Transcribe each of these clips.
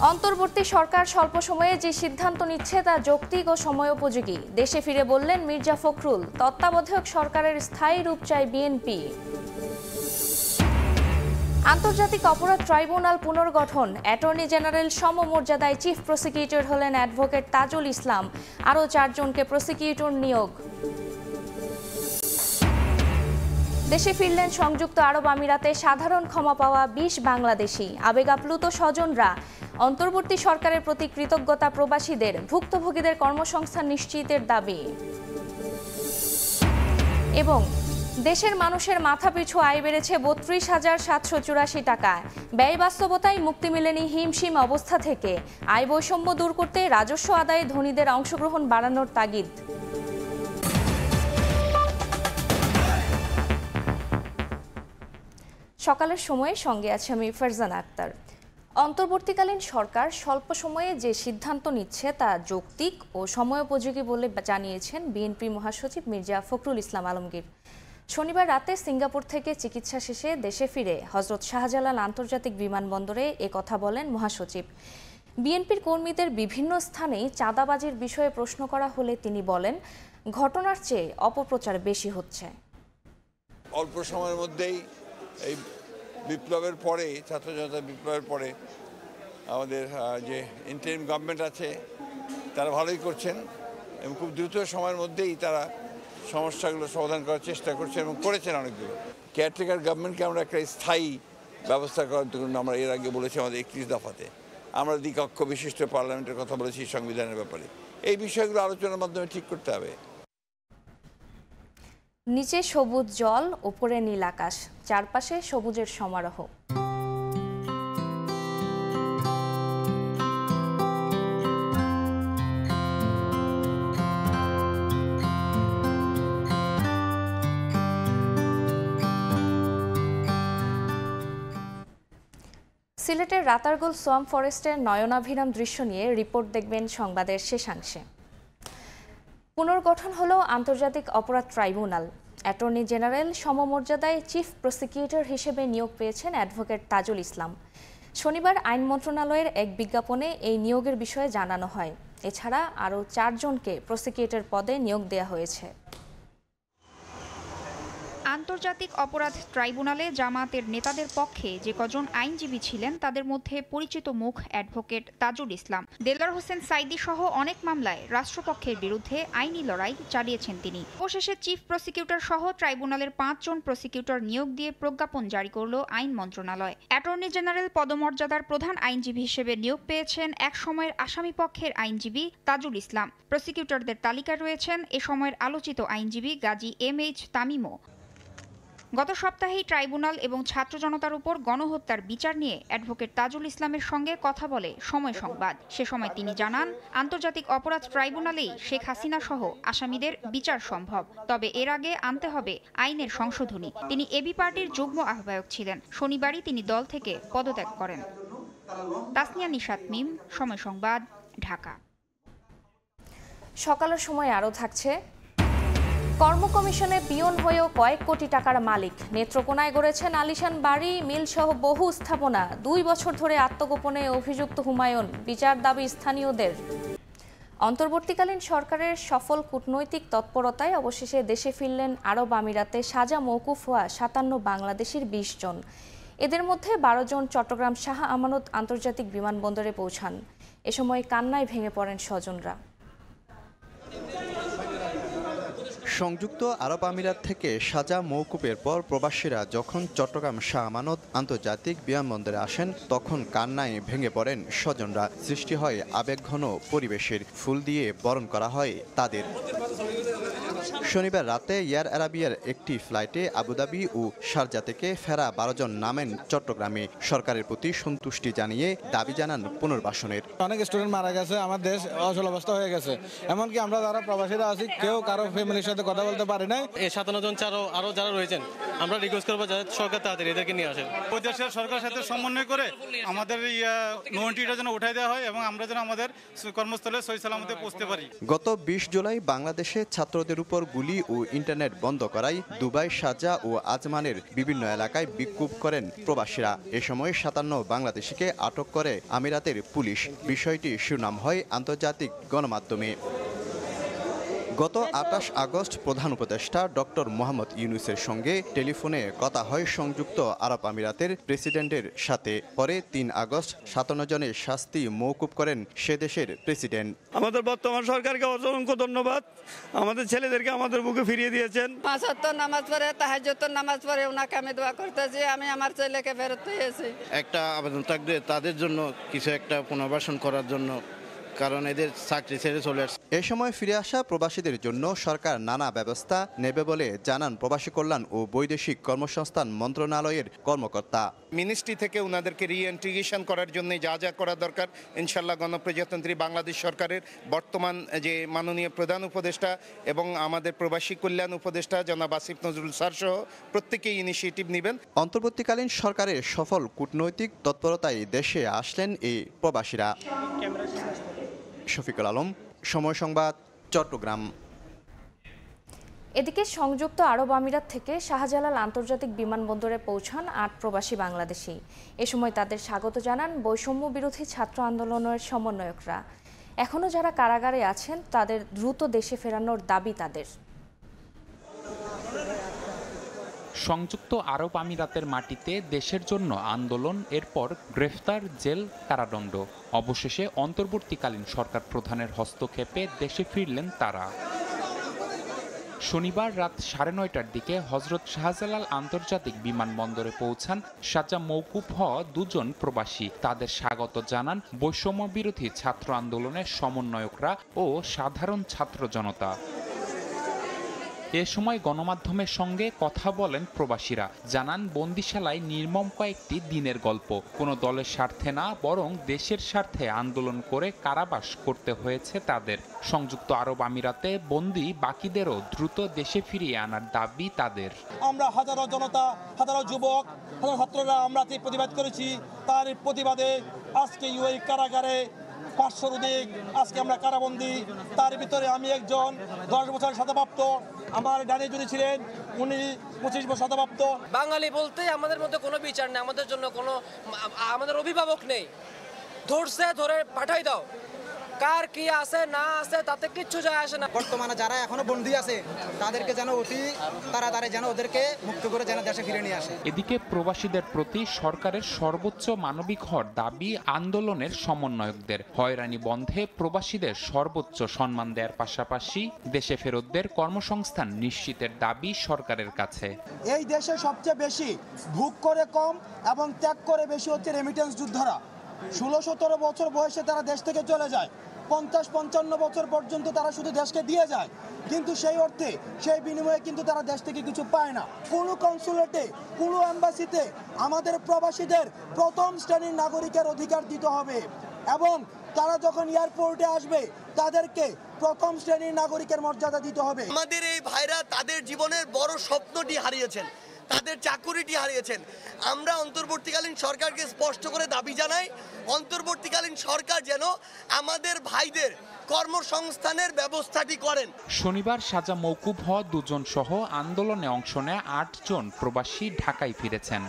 অন্তর্বর্তী সরকার স্বল্প সময়ে যে সিদ্ধান্ত নিচ্ছে তা যৌক্তিক ও সময়োপযোগী, দেশে ফিরে বললেন মির্জা ফখরুল। তত্ত্বাবধায়ক সরকারের স্থায়ী রূপ চায় বিএনপি। আন্তর্জাতিক অপরাধ ট্রাইব্যুনাল পুনর্গঠন, অ্যাটর্নি জেনারেল সমমর্যাদায় চিফ প্রসিকিউটর হলেন অ্যাডভোকেট তাজুল ইসলাম, আরও 4 জনকে প্রসিকিউটর নিয়োগ। দেশে ফিরলেন সংযুক্ত আরব আমিরাতে সাধারণ ক্ষমা পাওয়া 20 বাংলাদেশি, আবেগ আপ্লুত স্বজনরা। অন্তর্বর্তী সরকারের প্রতি কৃতজ্ঞতা প্রবাসীদের, ভুক্তভোগীদের কর্মসংস্থান নিশ্চিতের দাবি। এবং দেশের মানুষের মাথাপিছু আয় বেড়েছে 32,784 টাকা। ব্যয় বাস্তবতায় মুক্তি মেলেনি হিমশিম অবস্থা থেকে। আয় বৈষম্য দূর করতে রাজস্ব আদায়ে ধনীদের অংশগ্রহণ বাড়ানোর তাগিদ। সকালের সময়ে সঙ্গে আছে আমি ফারজানা আক্তার। অন্তর্বর্তীকালীন সরকার স্বল্প সময়ে যে সিদ্ধান্ত নিচ্ছে তা যৌক্তিক ও সময়োপযোগী বলে জানিয়েছেন বিএনপি মহাসচিব মির্জা ফখরুল ইসলাম আলমগীর। শনিবার রাতে সিঙ্গাপুর থেকে চিকিৎসা শেষে দেশে ফিরে হজরত শাহজালাল আন্তর্জাতিক বিমানবন্দরে কথা বলেন মহাসচিব। বিএনপির কর্মীদের বিভিন্ন স্থানেই চাঁদাবাজির বিষয়ে প্রশ্ন করা হলে তিনি বলেন, ঘটনার চেয়ে অপপ্রচার বেশি হচ্ছে। অল্প সময়ের মধ্যেই এই বিপ্লবের পরে, ছাত্র জনতা বিপ্লবের পরে আমাদের যে ইন্টারিম গভর্নমেন্ট আছে তারা ভালোই করছেন এবং খুব দ্রুত সময়ের মধ্যেই তারা সমস্যাগুলো সমাধান করার চেষ্টা করছেন এবং করেছেন অনেকগুলো। কেয়ারটেকার গভর্নমেন্টকে আমরা একটা স্থায়ী ব্যবস্থা করার জন্য আমরা এর আগে বলেছি আমাদের 31 দফাতে। আমরা দ্বিকক্ষ বিশিষ্ট পার্লামেন্টের কথা বলেছি সংবিধানের ব্যাপারে। এই বিষয়গুলো আলোচনার মাধ্যমে ঠিক করতে হবে। নিচে সবুজ জল, উপরে নীল আকাশ, চারপাশে সবুজের সমারোহ। সিলেটের রাতারগুল সোয়াম্প ফরেস্টের নয়নাভিরাম দৃশ্য নিয়ে রিপোর্ট দেখবেন সংবাদের শেষাংশে। পুনর্গঠন হলো আন্তর্জাতিক অপরাধ ট্রাইব্যুনাল। অ্যাটর্নি জেনারেল সমমর্যাদায় চিফ প্রসিকিউটর হিসেবে নিয়োগ পেয়েছেন অ্যাডভোকেট তাজুল ইসলাম। শনিবার আইন মন্ত্রণালয়ের এক বিজ্ঞাপনে এই নিয়োগের বিষয়ে জানানো হয়। এছাড়া আরও 4 জনকে প্রসিকিউটর পদে নিয়োগ দেওয়া হয়েছে। আন্তর্জাতিক অপরাধ ট্রাইব্যুনালে জামায়াতের নেতাদের পক্ষে যে কজন আইনজীবী ছিলেন তাদের মধ্যে পরিচিত মুখ অ্যাডভোকেট তাজুল ইসলাম। দেলোয়ার হোসেন সাইদি সহ অনেক মামলায় রাষ্ট্রপক্ষের বিরুদ্ধে আইনি লড়াই চালিয়েছেন তিনি। অবশেষে চিফ প্রসিকিউটর সহ ট্রাইব্যুনালের 5 জন প্রসিকিউটর নিয়োগ দিয়ে প্রজ্ঞাপন জারি করল আইন মন্ত্রণালয়। অ্যাটর্নি জেনারেল পদমর্যাদার প্রধান আইনজীবী হিসেবে নিয়োগ পেয়েছেন এক সময়ের আসামিপক্ষের আইনজীবী তাজুল ইসলাম। প্রসিকিউটরদের তালিকায় রয়েছেন এ সময়ের আলোচিত আইনজীবী গাজী MH তামিমও। গত সপ্তাহেই ট্রাইব্যুনাল এবং ছাত্র জনতার উপর গণহত্যার বিচার নিয়ে অ্যাডভোকেট তাজুল ইসলামের সঙ্গে কথা বলে সময় সংবাদ। সে সময় তিনি জানান, আন্তর্জাতিক অপরাধ ট্রাইব্যুনালেই শেখ হাসিনা সহ আসামিদের বিচার সম্ভব, তবে এর আগে আনতে হবে আইনের সংশোধনী। তিনি এবি পার্টির যুগ্ম আহ্বায়ক ছিলেন। শনিবারই তিনি দল থেকে পদত্যাগ করেন। তাসনিয়া নিশাত মিম, সময় সংবাদ, ঢাকা। সকালের সময় আরও থাকছে, কর্ম কমিশনে পিয়ন হয়েও কয়েক কোটি টাকার মালিক। নেত্রকোনায় গড়েছেন আলিশান বাড়ি, মিল সহ বহু স্থাপনা। 2 বছর ধরে আত্মগোপনে অভিযুক্ত হুমায়ুন, বিচার দাবি স্থানীয়দের। অন্তর্বর্তীকালীন সরকারের সফল কূটনৈতিক তৎপরতায় অবশেষে দেশে ফিরলেন আরব আমিরাতে সাজা মওকুফ হওয়া 57 বাংলাদেশির 20 জন। এদের মধ্যে 12 জন চট্টগ্রাম শাহ আমানত আন্তর্জাতিক বিমানবন্দরে পৌঁছান। এ সময় কান্নায় ভেঙে পড়েন স্বজনরা। সংযুক্ত আরব আমিরাত থেকে সাজা মওকুফের পর প্রবাসীরা যখন চট্টগ্রাম শাহ আমানত আন্তর্জাতিক বিমানবন্দরে আসেন তখন কান্নায় ভেঙে পড়েন স্বজনরা। সৃষ্টি হয় আবেগঘন পরিবেশের। ফুল দিয়ে বরণ করা হয় তাদের। শনিবার রাতে এয়ার আরাবিয়ার একটি ফ্লাইটে আবুধাবি ও শারজা থেকে ফেরা 12 জন নামেন চট্টগ্রামে। সরকারের প্রতি সন্তুষ্টি জানিয়ে দাবি জানান পুনর্বাসনের। অনেক স্টুডেন্ট মারা গেছে, আমার দেশ অচল অবস্থা হয়ে গেছে। এমনকি আমরা যারা প্রবাসীরা আছি কেউ কারো ফ্যামিলির সাথে কথা বলতে পারি নাই। এই 57 জন আরো যারা রয়েছেন আমরা রিকোয়েস্ট করবো যাতে সরকার তাড়াতাড়ি এদেরকে নিয়ে আসেন। ওই দেশের সরকারের সাথে সমন্বয় করে আমাদের নৌটিটা যেন উঠাই দেওয়া হয় এবং আমরা যেন আমাদের কর্মস্থলে সহি সালামতে পৌঁছতে পারি। গত 20 জুলাই বাংলাদেশে ছাত্রদের উপর এরপর গুলি ও ইন্টারনেট বন্ধ করায় দুবাই, শারজাহ ও আজমানের বিভিন্ন এলাকায় বিক্ষোভ করেন প্রবাসীরা। এ সময় 57 বাংলাদেশিকে আটক করে আমিরাতের পুলিশ। বিষয়টি শিরোনাম হয় আন্তর্জাতিক গণমাধ্যমে। গত 28 আগস্ট প্রধান উপদেষ্টা ডক্টর মোহাম্মদ ইউনূসের সঙ্গে টেলিফোনে কথা হয় সংযুক্ত আরব আমিরাতের প্রেসিডেন্টের সাথে। পরে 3 আগস্ট 57 জনের শাস্তি মওকুফ করেন সে দেশের প্রেসিডেন্ট। আমাদের বর্তমান সরকারকে অসংখ্য ধন্যবাদ, আমাদের ছেলেদেরকে আমাদের বুকে ফিরিয়ে দিয়েছেন। 5 ওয়াক্ত নামাজ পড়ে, তাহাজ্জুদের নামাজ পড়ে ওনাকে আমি দোয়া করতেছি আমি আমার ছেলেকে ফেরত পেয়েছি। একটা আবেদন থাকবে তাদের জন্য কিছু একটা পুনর্বাসন করার জন্য, কারণ এদের চাকরি ছেড়ে চলে আসছে। এ সময় ফিরে আসা প্রবাসীদের জন্য সরকার নানা ব্যবস্থা নেবে বলে জানান প্রবাসী কল্যাণ ও বৈদেশিক কর্মসংস্থান মন্ত্রণালয়ের কর্মকর্তা। মিনিস্ট্রি থেকে ওনাদেরকে রিইন্টিগ্রেশন করার জন্য যা যা করা দরকার ইনশাল্লাহ গণপ্রজাতন্ত্রী বাংলাদেশ সরকারের বর্তমান যে মাননীয় প্রধান উপদেষ্টা এবং আমাদের প্রবাসী কল্যাণ উপদেষ্টা জনাব আসিফ নজরুল স্যার সহ প্রত্যেকেই ইনিশিয়েটিভ নেবেন। অন্তর্বর্তীকালীন সরকারের সফল কূটনৈতিক তৎপরতায় দেশে আসলেন এই প্রবাসীরা। শফিকুল আলম, সময় সংবাদ, চট্টগ্রাম। এদিকে সংযুক্ত আরব আমিরাত থেকে শাহজালাল আন্তর্জাতিক বিমানবন্দরে পৌঁছান 8 প্রবাসী বাংলাদেশি। এ সময় তাদের স্বাগত জানান বৈষম্য বিরোধী ছাত্র আন্দোলনের সমন্বয়করা। এখনও যারা কারাগারে আছেন তাদের দ্রুত দেশে ফেরানোর দাবি তাদের। সংযুক্ত আরব আমিরাতের মাটিতে দেশের জন্য আন্দোলন, এরপর গ্রেফতার, জেল, কারাদণ্ড। অবশেষে অন্তর্বর্তীকালীন সরকার প্রধানের হস্তক্ষেপে দেশে ফিরলেন তারা। শনিবার রাত 9:30টার দিকে হজরত শাহজালাল আন্তর্জাতিক বিমানবন্দরে পৌঁছান সাজা মওকুফ হওয়া 2 জন প্রবাসী। তাদের স্বাগত জানান বৈষম্য বিরোধী ছাত্র আন্দোলনের সমন্বয়করা ও সাধারণ ছাত্র জনতা। এ সময় গণমাধ্যমের সঙ্গে কথা বলেন প্রবাসীরা, জানান বন্দিশালায় নির্মম কয়েকটি দিনের গল্প। কোনো দলের স্বার্থে না, বরং দেশের স্বার্থে আন্দোলন করে কারাবাস করতে হয়েছে তাদের। সংযুক্ত আরব আমিরাতে বন্দি বাকিদেরও দ্রুত দেশে ফিরিয়ে আনার দাবি তাদের। আমরা হাজারো জনতা, হাজারো যুবক, হাজারো ছাত্ররা আমরা প্রতিবাদ করেছি। তার প্রতিবাদে আজকে ইউএই কারাগারে 500-র অধিক আজকে আমরা কারাবন্দী। তার ভিতরে আমি একজন 10 বছর সাজাপ্রাপ্ত, আমার ডানে জুড়ে ছিলেন উনি 25 বছর সাজাপ্রাপ্ত। বাঙালি বলতে আমাদের মধ্যে কোনো বিচার নেই, আমাদের জন্য কোনো আমাদের অভিভাবক নেই। ধরে পাঠাই দাও, কার কি আছে না আছে তাতে কিচ্ছু যায় আসে না। বর্তমানে যারা এখনো বন্দী আছে তাদেরকে যেন অতি তাড়াতাড়ি যেন ওদেরকে মুক্ত করে যেন দেশে ফিরে নিয়ে আসে। এদিকে প্রবাসীদের প্রতি সরকারের সর্বোচ্চ মানবিক হওয়ার দাবি আন্দোলনের সমন্বয়কদের। হয়রানি বন্ধে প্রবাসীদের সর্বোচ্চ সম্মান দেওয়ার পাশাপাশি দেশে ফেরতদের কর্মসংস্থান নিশ্চিতের দাবি সরকারের কাছে। এই দেশে সবচেয়ে বেশি ভোগ করে কম এবং ত্যাগ করে বেশি হচ্ছে রেমিটেন্স যোদ্ধারা। 16-17 বছর বয়সে তারা দেশ থেকে চলে যায়, 50-55 বছর পর্যন্ত তারা শুধু দেশকে দিয়ে যায়, কিন্তু সেই অর্থে সেই বিনিময়ে কিন্তু তারা দেশ থেকে কিছু পায় না। কোনো কনসুলেটে, কোনো এম্বাসিতে আমাদের প্রবাসীদের প্রথম শ্রেণীর নাগরিকের অধিকার দিতে হবে এবং তারা যখন এয়ারপোর্টে আসবে তাদেরকে প্রথম শ্রেণীর নাগরিকের মর্যাদা দিতে হবে। আমাদের এই ভাইরা তাদের জীবনের বড় স্বপ্নটি হারিয়েছেন, তাদের চাকুরিটি হারিয়েছেন। আমরা অন্তর্বর্তীকালীন সরকারকে স্পষ্ট করে দাবি জানাই, অন্তর্বর্তীকালীন সরকার যেন আমাদের ভাইদের কর্মসংস্থানের ব্যবস্থাটি করেন। শনিবার সাজা মওকুফ হওয়া 2 জন সহ আন্দোলনে অংশ নেয় 8 জন প্রবাসী ঢাকায় ফিরেছেন।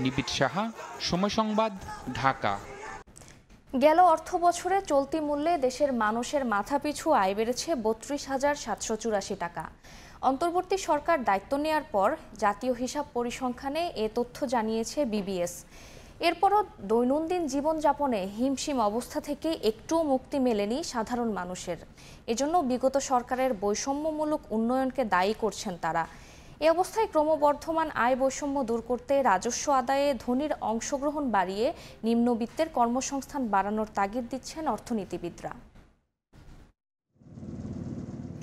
নিবিড় সাহা, সময় সংবাদ, ঢাকা। গেল অর্থ বছরে চলতি মূল্যে দেশের মানুষের মাথাপিছু আয় বেড়েছে 32,784 টাকা। অন্তর্বর্তী সরকার দায়িত্ব নেয়ার পর জাতীয় হিসাব পরিসংখ্যানে এ তথ্য জানিয়েছে বিবিএস। এরপরও দৈনন্দিন জীবনযাপনে হিমশিম অবস্থা থেকে একটুও মুক্তি মেলেনি সাধারণ মানুষের। এজন্য বিগত সরকারের বৈষম্যমূলক উন্নয়নকে দায়ী করছেন তারা। এ অবস্থায় ক্রমবর্ধমান আয় বৈষম্য দূর করতে রাজস্ব আদায়ে ধনীর অংশগ্রহণ বাড়িয়ে নিম্নবিত্তের কর্মসংস্থান বাড়ানোর তাগিদ দিচ্ছেন অর্থনীতিবিদরা।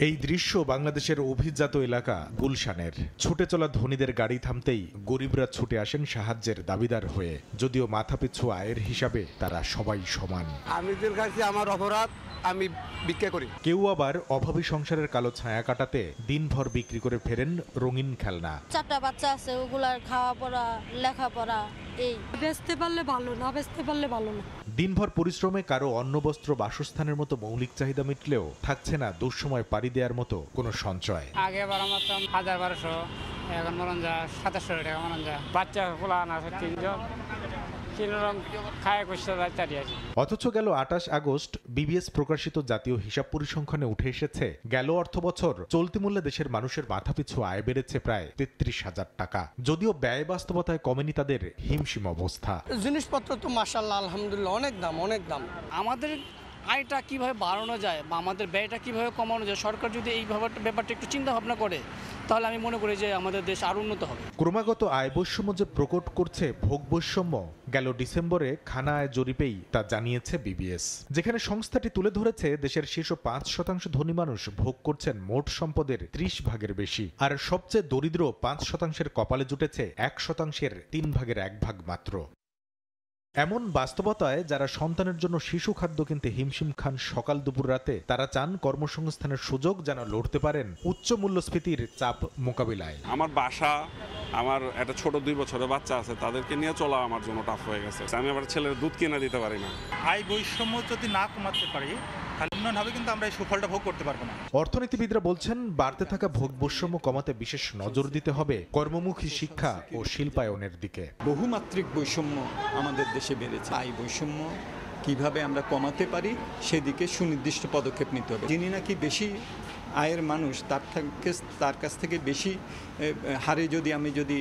এই দৃশ্য বাংলাদেশের অভিজাত এলাকা গুলশানের। ছুটে চলা ধনীদের গাড়ি থামতেই গরিবরা ছুটে আসেন সাহায্যের দাবিদার হয়ে, যদিও মাথাপিছু আয়ের হিসাবে তারা সবাই সমান। আমি জেল খাইছি, আমার অপরাধ, আমি বিক্রি করি। কেউ আবার অভাবী সংসারের কালো ছায়া কাটাতে দিনভর বিক্রি করে ফেরেন রঙিন খেলনা। 4টা বাচ্চা আছে, ওগুলার খাওয়া পড়া, লেখাপড়া, এই বেচতে পারলে ভালো, না বেচতে পারলে ভালো না। দিনভর পরিশ্রমে কারো অন্ন বস্ত্র বাসস্থানের মতো মৌলিক চাহিদা মিটলেও থাকছে না দুঃসময় পাড়ি দেওয়ার মতো কোনো সঞ্চয়। আগে বার আমার 1200, এখন মরণ যা 2700 টাকা মরণ যা। বাচ্চা ফুলান আছে 3 জন, অথচ গেল 28 আগস্ট বিবিএস প্রকাশিত জাতীয় হিসাব পরিসংখ্যানে উঠে এসেছে গেল অর্থবছর চলতি মূল্যে দেশের মানুষের মাথাপিছু আয় বেড়েছে প্রায় 33,000 টাকা। যদিও ব্যয় বাস্তবতায় কমেনি তাদের হিমশিম অবস্থা। জিনিসপত্র তো মাশাআল্লাহ আলহামদুলিল্লাহ অনেক দাম। আমাদের আয়টা কিভাবে বাড়ানো যায় বা আমাদের ব্যয়টা কিভাবে কমানো যায়, সরকার যদি এই ব্যাপারটা একটু চিন্তা ভাবনা করে তাহলে আমি মনে করি যে আমাদের দেশ আরো উন্নত হবে। ক্রমাগত আয় বৈষম্য যে প্রকট করছে ভোগ বৈষম্য গেল ডিসেম্বরে খানা আয় জরিপেই তা জানিয়েছে বিবিএস, যেখানে সংস্থাটি তুলে ধরেছে দেশের শীর্ষ 5% ধনী মানুষ ভোগ করছেন মোট সম্পদের 30 ভাগের বেশি, আর সবচেয়ে দরিদ্র 5%-এর কপালে জুটেছে 1%-এর 3 ভাগের 1 ভাগ মাত্র। এমন বাস্তবতায় যারা সন্তানের জন্য শিশু খাদ্য কিনতে হিমশিম খান সকাল দুপুর রাতে, তারা চান কর্মসংস্থানের সুযোগ যেন লড়তে পারেন উচ্চ মূল্যস্ফীতির চাপ মোকাবিলায়। আমার বাসা, আমার একটা ছোট 2 বছরের বাচ্চা আছে, তাদেরকে নিয়ে চলা আমার জন্য টাফ হয়ে গেছে। আমি আমার ছেলের দুধ কিনে দিতে পারি না। আয় বৈষম্য যদি না কমাতে পারি তাহলে উন্নয়ন হবে, কিন্তু আমরা এই সুফলটা ভোগ করতে পারবো না। অর্থনীতিবিদরা বলছেন বাড়তে থাকা ভোগ বৈষম্য কমাতে বিশেষ নজর দিতে হবে কর্মমুখী শিক্ষা ও শিল্পায়নের দিকে। বহুমাত্রিক বৈষম্য আমাদের দেশে বেড়েছে। আয় বৈষম্য কিভাবে আমরা কমাতে পারি সেদিকে সুনির্দিষ্ট পদক্ষেপ নিতে হবে। যিনি নাকি বেশি আয়ের মানুষ তার কাছ থেকে বেশি হারে আমি যদি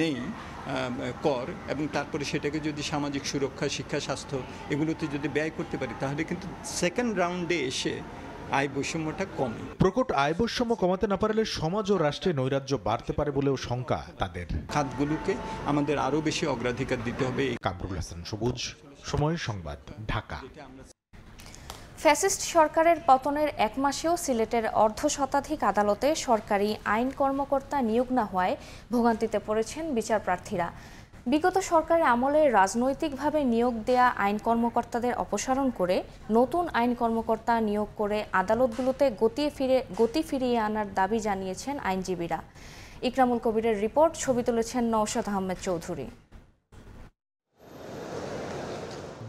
নেই কর এবং তারপরে সেটাকে যদি সামাজিক সুরক্ষা, শিক্ষা, স্বাস্থ্য এগুলোতে যদি ব্যয় করতে পারি তাহলে কিন্তু সেকেন্ড রাউন্ডে এসে আয় বৈষম্যটা কমে। প্রকট আয় বৈষম্য কমাতে না পারলে সমাজ ও রাষ্ট্রে নৈরাজ্য বাড়তে পারে বলেও শঙ্কা তাদের। খাতগুলোকে আমাদের আরও বেশি অগ্রাধিকার দিতে হবে। কামরুল হাসান সবুজ, সময় সংবাদ, ঢাকা। ফ্যাসিস্ট সরকারের পতনের 1 মাসেও সিলেটের অর্ধশতাধিক আদালতে সরকারি আইন কর্মকর্তা নিয়োগ না হওয়ায় ভোগান্তিতে পড়েছেন বিচার প্রার্থীরা। বিগত সরকারের আমলে রাজনৈতিকভাবে নিয়োগ দেয়া আইন কর্মকর্তাদের অপসারণ করে নতুন আইন কর্মকর্তা নিয়োগ করে আদালতগুলোতে গতি ফিরিয়ে আনার দাবি জানিয়েছেন আইনজীবীরা। ইকরামুল কবিরের রিপোর্ট, ছবি তুলেছেন নওশাদ আহমেদ চৌধুরী।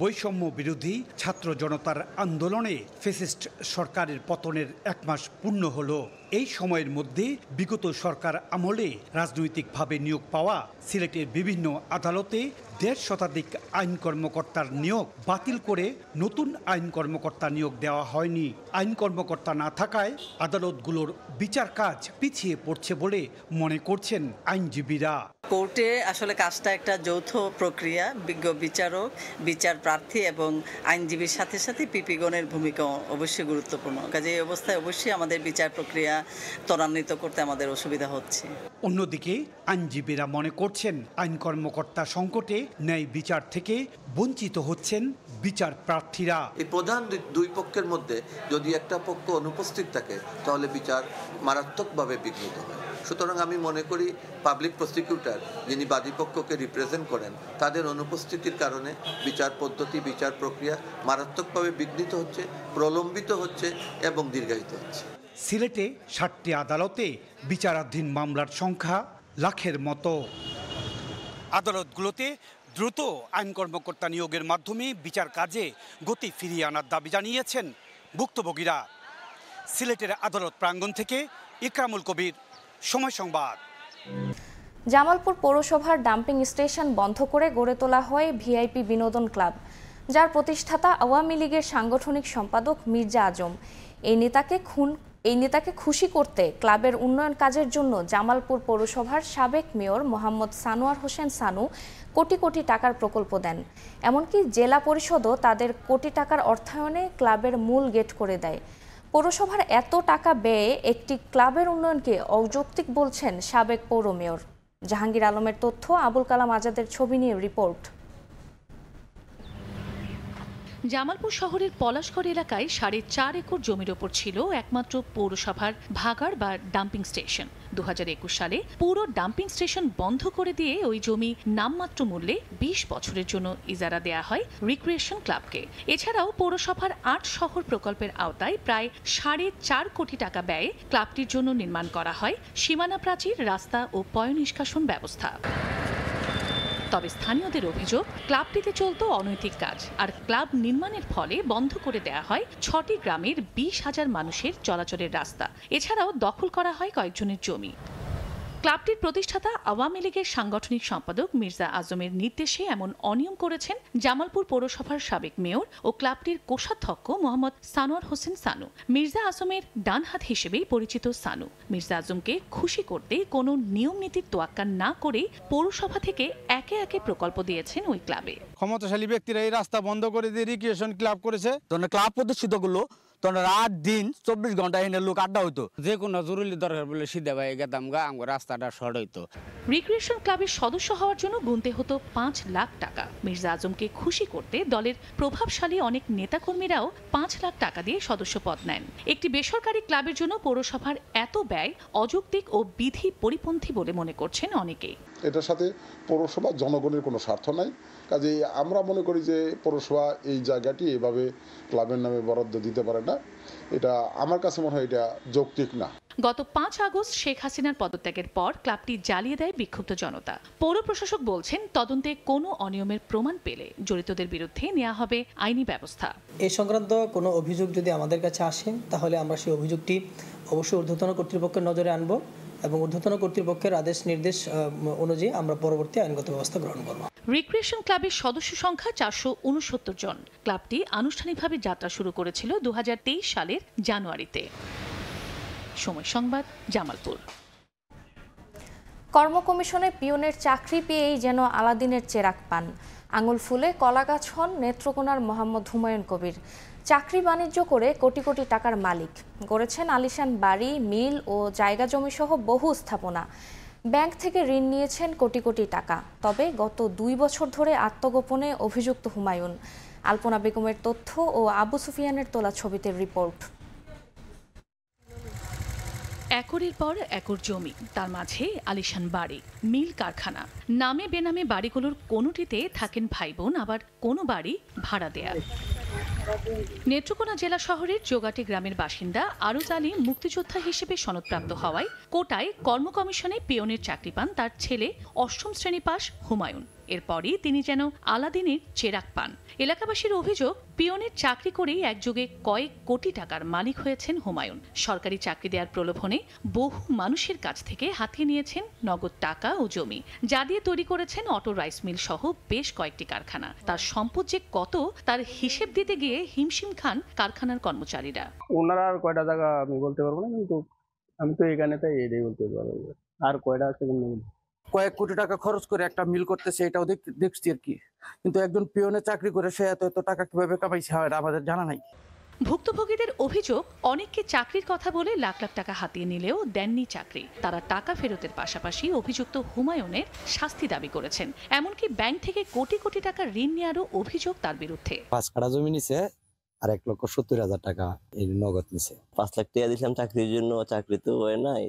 বৈষম্য বিরোধী ছাত্র জনতার আন্দোলনে ফ্যাসিস্ট সরকারের পতনের 1 মাস পূর্ণ হলো। এই সময়ের মধ্যে বিগত সরকার আমলে রাজনৈতিকভাবে নিয়োগ পাওয়া সিলেটের বিভিন্ন আদালতে 1.5 শতাধিক আইন কর্মকর্তার নিয়োগ বাতিল করে নতুন আইন কর্মকর্তা নিয়োগ দেওয়া হয়নি। আইন কর্মকর্তা না থাকায় আদালতগুলোর বিচার কাজ পিছিয়ে পড়ছে বলে মনে করছেন আইনজীবীরা। কোর্টে আসলে কাজটা একটা যৌথ প্রক্রিয়া, বিজ্ঞ বিচারক, বিচার প্রার্থী এবং আইনজীবীর সাথে সাথে পিপিগণের ভূমিকা অবশ্যই গুরুত্বপূর্ণ। কাজে এই অবস্থায় অবশ্যই আমাদের বিচার প্রক্রিয়া ত্বরান্বিত করতে আমাদের অসুবিধা হচ্ছে। অন্যদিকে আইনজীবীরা মনে করছেন আইন কর্মকর্তা সংকটে ন্যায় বিচার থেকে বঞ্চিত হচ্ছেন বিচার প্রার্থীরা। এই প্রধান দুই পক্ষের মধ্যে যদি একটা পক্ষ অনুপস্থিত থাকে তাহলে বিচার মারাত্মকভাবে বিঘ্নিত হয়। সুতরাং আমি মনে করি পাবলিক প্রসিকিউটর যিনি বাদীপক্ষকে রিপ্রেজেন্ট করেন তাদের অনুপস্থিতির কারণে বিচার পদ্ধতি, বিচার প্রক্রিয়া মারাত্মকভাবে বিঘ্নিত হচ্ছে, প্রলম্বিত হচ্ছে এবং দীর্ঘায়িত হচ্ছে। সিলেটে 60টি আদালতে বিচারাধীন মামলার সংখ্যা লাখের মতো। আদালতগুলোতে দ্রুত আইন কর্মকর্তা নিয়োগের মাধ্যমে বিচার কাজে গতি ফিরিয়ে আনার দাবি জানিয়েছেন ভুক্তভোগীরা। সিলেটের আদালত প্রাঙ্গণ থেকে ইকরামুল কবির, সময় সংবাদ। জামালপুর পৌরসভার ডাম্পিং স্টেশন বন্ধ করে গড়ে তোলা হয় ভিআইপি বিনোদন ক্লাব, যার প্রতিষ্ঠাতা আওয়ামী লীগের সাংগঠনিক সম্পাদক মির্জা আজম। এই নেতাকে খুশি করতে ক্লাবের উন্নয়ন কাজের জন্য জামালপুর পৌরসভার সাবেক মেয়র মোহাম্মদ সানোয়ার হোসেন সানু কোটি কোটি টাকার প্রকল্প দেন। এমনকি জেলা পরিষদও তাদের কোটি টাকার অর্থায়নে ক্লাবের মূল গেট করে দেয়। পৌরসভার এত টাকা ব্যয়ে একটি ক্লাবের উন্নয়নকে অযৌক্তিক বলছেন সাবেক পৌর মেয়র। জাহাঙ্গীর আলমের তথ্য, আবুল কালাম আজাদের ছবি নিয়ে রিপোর্ট। জামালপুর শহরের পলাশগড় এলাকায় 4.5 একর জমির ওপর ছিল একমাত্র পৌরসভার ভাগাড় বা ডাম্পিং স্টেশন। 2021 সালে পুরো ডাম্পিং স্টেশন বন্ধ করে দিয়ে ওই জমি নামমাত্র মূল্যে 20 বছরের জন্য ইজারা দেয়া হয় রিক্রিয়েশন ক্লাবকে। এছাড়াও পৌরসভার 8 শহর প্রকল্পের আওতায় প্রায় 4.5 কোটি টাকা ব্যয়ে ক্লাবটির জন্য নির্মাণ করা হয় সীমানা প্রাচীর, রাস্তা ও পয় নিষ্কাশন ব্যবস্থা। তবে স্থানীয়দের অভিযোগ ক্লাবটিতে চলত অনৈতিক কাজ, আর ক্লাব নির্মাণের ফলে বন্ধ করে দেয়া হয় 6টি গ্রামের 20,000 মানুষের চলাচলের রাস্তা। এছাড়াও দখল করা হয় কয়েকজনের জমি। ক্লাবটির প্রতিষ্ঠাতা আওয়ামী লীগের সাংগঠনিক সম্পাদক মির্জা আজমের নির্দেশে এমন অনিয়ম করেছেন জামালপুর পৌরসভার সাবেক মেয়র ও ক্লাবটির কোষাধ্যক্ষ মোহাম্মদ সানোয়ার হোসেন সানু। মির্জা আজমের ডান হাত হিসেবেই পরিচিত সানু মির্জা আজমকে খুশি করতে কোনো নিয়ম নীতির তোয়াক্কা না করে পৌরসভা থেকে একে একে প্রকল্প দিয়েছেন ওই ক্লাবে। ক্ষমতাশালী ব্যক্তিরা এই রাস্তা বন্ধ করে দিয়ে রিক্রিয়েশন ক্লাব করেছে। ক্লাব প্রতিষ্ঠিতগুলো রাত দিন 24 ঘন্টা এনে লোক আড্ডা হইতো। যে কোনো জরুরি দরকার বলে সিধা ভাই গেতাম গা, আমার রাস্তাটা শর্ট হইতো। রিক্রিয়েশন ক্লাবের সদস্য হওয়ার জন্য গুনতে হতো 5 লাখ টাকা। মির্জা আজমকে খুশি করতে দলের প্রভাবশালী অনেক নেতাকর্মীরাও 5 লাখ টাকা দিয়ে সদস্য পদ নেন। একটি বেসরকারি ক্লাবের জন্য পৌরসভার এত ব্যয় অযৌক্তিক ও বিধি পরিপন্থী বলে মনে করছেন অনেকেই। এটার সাথে পৌরসভা জনগণের কোনো স্বার্থ নাই, কাজেই আমরা মনে করি যে পৌরসভা এই জায়গাটি এভাবে ক্লাবের নামে বরাদ্দ দিতে পারে না। এটা আমার কাছে মনে হয় এটা যৌক্তিক না। গত 5 আগস্ট শেখ হাসিনার পদত্যাগের পর ক্লাবটি জ্বালিয়ে দেয় বিক্ষুব্ধ জনতা। পৌর প্রশাসক বলছেন তদন্তে কোনো অনিয়মের প্রমাণ পেলে জড়িতদের বিরুদ্ধে নেওয়া হবে আইনি ব্যবস্থা। এই সংক্রান্ত কোনো অভিযোগ যদি আমাদের কাছে আসে তাহলে আমরা সেই অভিযোগটি অবশ্যই ঊর্ধ্বতন কর্তৃপক্ষের নজরে আনব এবং ঊর্ধ্বতন কর্তৃপক্ষের আদেশ নির্দেশ অনুযায়ী আমরা পরবর্তী আইনগত ব্যবস্থা গ্রহণ করব। রিক্রিয়েশন ক্লাবের সদস্য সংখ্যা 469 জন। ক্লাবটি আনুষ্ঠানিকভাবে যাত্রা শুরু করেছিল 2023 সালের জানুয়ারিতে। সময় সংবাদ, জামালপুর। কর্ম কমিশনে পিয়নের চাকরি পেয়েই যেন আলাদিনের চেরাগ পান। আঙুল ফুলে কলাগাছ হন নেত্রকোনার মোহাম্মদ হুমায়ুন কবির। চাকরি বাণিজ্য করে কোটি কোটি টাকার মালিক, গড়েছেন আলিশান বাড়ি, মিল ও জায়গা জমি সহ বহু স্থাপনা। ব্যাংক থেকে ঋণ নিয়েছেন কোটি কোটি টাকা। তবে গত 2 বছর ধরে আত্মগোপনে অভিযুক্ত হুমায়ুন। আলপনা বেগমের তথ্য ও আবু সুফিয়ানের তোলা ছবিতে রিপোর্ট। একরের পর একর জমি, তার মাঝে আলিশান বাড়ি, মিল, কারখানা। নামে বেনামে বাড়িগুলোর কোনোটিতে থাকেন ভাই বোন, আবার কোনো বাড়ি ভাড়া দেয়া। নেত্রকোনা জেলা শহরের যোগাটি গ্রামের বাসিন্দা আরুজ আলী মুক্তিযোদ্ধা হিসেবে সনদপ্রাপ্ত হওয়ায় কোটায় কর্ম কমিশনে পিয়নের চাকরি পান তার ছেলে 8ম শ্রেণী পাস হুমায়ুন। এরপরই তিনি যেন আলাদিনের চেরাগ পান। এলাকাবাসীর অভিযোগ, পিয়নের চাকরি করেই একযোগে কয়েক কোটি টাকার মালিক হয়েছেন হুমায়ুন। সরকারি চাকরি দেওয়ার প্রলোভনে বহু মানুষের কাছ থেকে হাতিয়ে নিয়েছেন নগদ টাকা ও জমি, যা দিয়ে তৈরি করেছেন অটো রাইস মিল সহ বেশ কয়েকটি কারখানা। তার সম্পদ যে কত তার হিসেব দিতে গিয়ে হিমশিম খান কারখানার কর্মচারীরা। ওনারা আর কয়টা জায়গা আমি বলতে পারবো না, কিন্তু আমি তো এখানে তাই এটাই বলতে পারবো। আর কয়টা আছে কয়েক কোটি টাকা খরচ করে একটা মিল করতেছে, এটাও দেখছি আর কি। কিন্তু একজন পিয়নের চাকরি করে সে এত টাকা কিভাবে কামাইছে আমাদের জানা নাই। ভুক্তভোগীদের অভিযোগ, অনেককে চাকরির কথা বলে লাখ লাখ টাকা হাতিয়ে নিলেও দেননি চাকরি। তারা টাকা ফেরতের পাশাপাশি অভিযুক্ত হুমায়ুনের শাস্তি দাবি করেছেন। এমনকি ব্যাংক থেকে কোটি কোটি টাকা ঋণ নেওয়ারও অভিযোগ তার বিরুদ্ধে। 5 কাঠা জমি নিছে আর 1,70,000 টাকা এই নগদ নিছে। 5 লাখ টাকা দিয়েছিলাম চাকরির জন্য, চাকরি তো হয় নাই,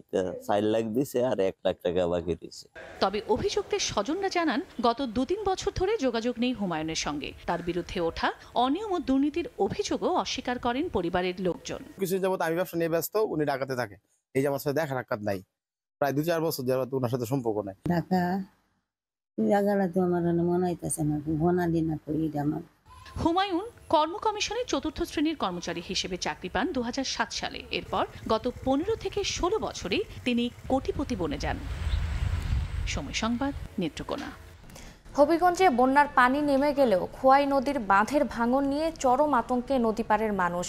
4 লাখ দিছে আর 1 লাখ টাকা বাকি দিছে। তবে অভিযুক্তের স্বজনরা জানান গত 2-3 বছর ধরে যোগাযোগ নেই হুমায়ুনের সঙ্গে। তার বিরুদ্ধে ওঠা অনিয়ম ও দুর্নীতির অভিযোগও অস্বীকার করেন পরিবারের লোকজন। কিছু যাবত আমি ব্যবসা নিয়ে ব্যস্ত, উনি ঢাকাতে থাকে। এই যে আমার সাথে দেখা সাক্ষাৎ নাই, প্রায় 2-4 বছর যাবত ওনার সাথে সম্পর্ক নাই। ঢাকা জায়গাটা তো আমার মনে হইতেছে না, ঘনা দিন না কই আমার। হুমায়ুন কর্ম কমিশনের 4র্থ শ্রেণীর কর্মচারী হিসেবে চাকরি পান 2007 সালে। এরপর গত 15 থেকে 16 বছরে তিনি কোটিপতি বনে যান। সময় সংবাদ, নেত্রকোনা। হবিগঞ্জে বন্যার পানি নেমে গেলেও খোয়াই নদীর বাঁধের ভাঙন নিয়ে চরম আতঙ্কে নদীপাড়ের মানুষ।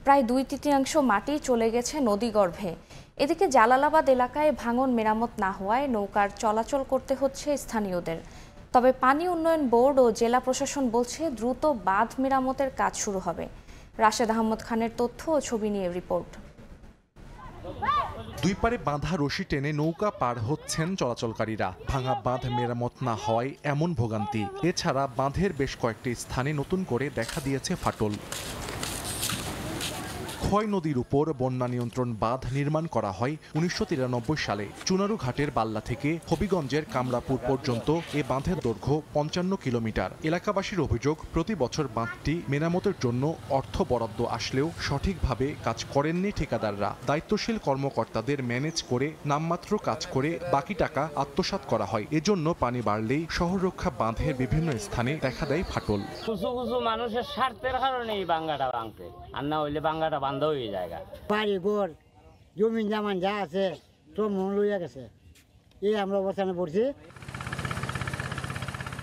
প্রায় 2/3 মাটি চলে গেছে নদীগর্ভে। এদিকে জালালাবাদ এলাকায় ভাঙন মেরামত না হওয়ায় নৌকার চলাচল করতে হচ্ছে স্থানীয়দের। তবে পানি উন্নয়ন বোর্ড ও জেলা প্রশাসন বলছে দ্রুত বাঁধ মেরামতের কাজ শুরু হবে। রাশেদ আহমদ খানের তথ্য ও ছবি নিয়ে রিপোর্ট। দুই পারে বাঁধা রশি টেনে নৌকা পার হচ্ছেন চলাচলকারীরা। ভাঙা বাঁধ মেরামত না হওয়ায় এমন ভোগান্তি। এছাড়া বাঁধের বেশ কয়েকটি স্থানে নতুন করে দেখা দিয়েছে ফাটল। খোয়াই নদীর উপর বন্যা নিয়ন্ত্রণ বাঁধ নির্মাণ করা হয় 1993 সালে। চুনারু ঘাটের বাল্লা থেকে হবিগঞ্জের কামরাপুর পর্যন্ত এ বাঁধের দৈর্ঘ্য 55 কিলোমিটার। এলাকাবাসীর অভিযোগ, প্রতি বছর বাঁধটি মেরামতের জন্য অর্থ বরাদ্দ আসলেও সঠিকভাবে কাজ করেননি ঠিকাদাররা। দায়িত্বশীল কর্মকর্তাদের ম্যানেজ করে নামমাত্র কাজ করে বাকি টাকা আত্মসাৎ করা হয়। এজন্য পানি বাড়লেই শহর রক্ষা বাঁধের বিভিন্ন স্থানে দেখা দেয় ফাটল। কিছু কিছু মানুষের স্বার্থের কারণে এই বাঙ্গাটা ভাঙতে, আর না হইলে বাঙ্গাটা বান্ধ হয়ে যায়। বাড়ি ঘর জমি জামান যা আছে সব মন লইয়া গেছে, এই আমরা অবস্থানে পড়ছি।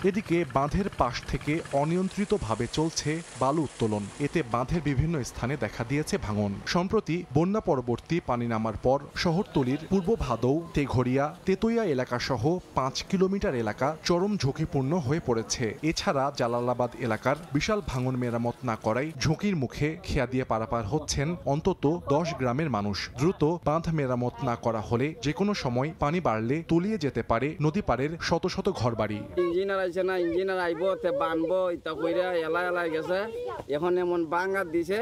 এদিকে বাঁধের পাশ থেকে অনিয়ন্ত্রিতভাবে চলছে বালু উত্তোলন। এতে বাঁধের বিভিন্ন স্থানে দেখা দিয়েছে ভাঙন। সম্প্রতি বন্যা পরবর্তী পানি নামার পর শহরতলির পূর্ব ভাদৌ, তেঘরিয়া, তেতইয়া এলাকা সহ 5 কিলোমিটার এলাকা চরম ঝুঁকিপূর্ণ হয়ে পড়েছে। এছাড়া জালালাবাদ এলাকার বিশাল ভাঙন মেরামত না করায় ঝুঁকির মুখে খেয়া দিয়ে পারাপার হচ্ছেন অন্তত 10 গ্রামের মানুষ। দ্রুত বাঁধ মেরামত না করা হলে যে কোনো সময় পানি বাড়লে তলিয়ে যেতে পারে নদী পাড়ের শত শত ঘরবাড়ি। ইঞ্জিনিয়ার আইব বানবো ইতা কইরা এলাই গেছে, এখন এমন বাঙ্গার দিছে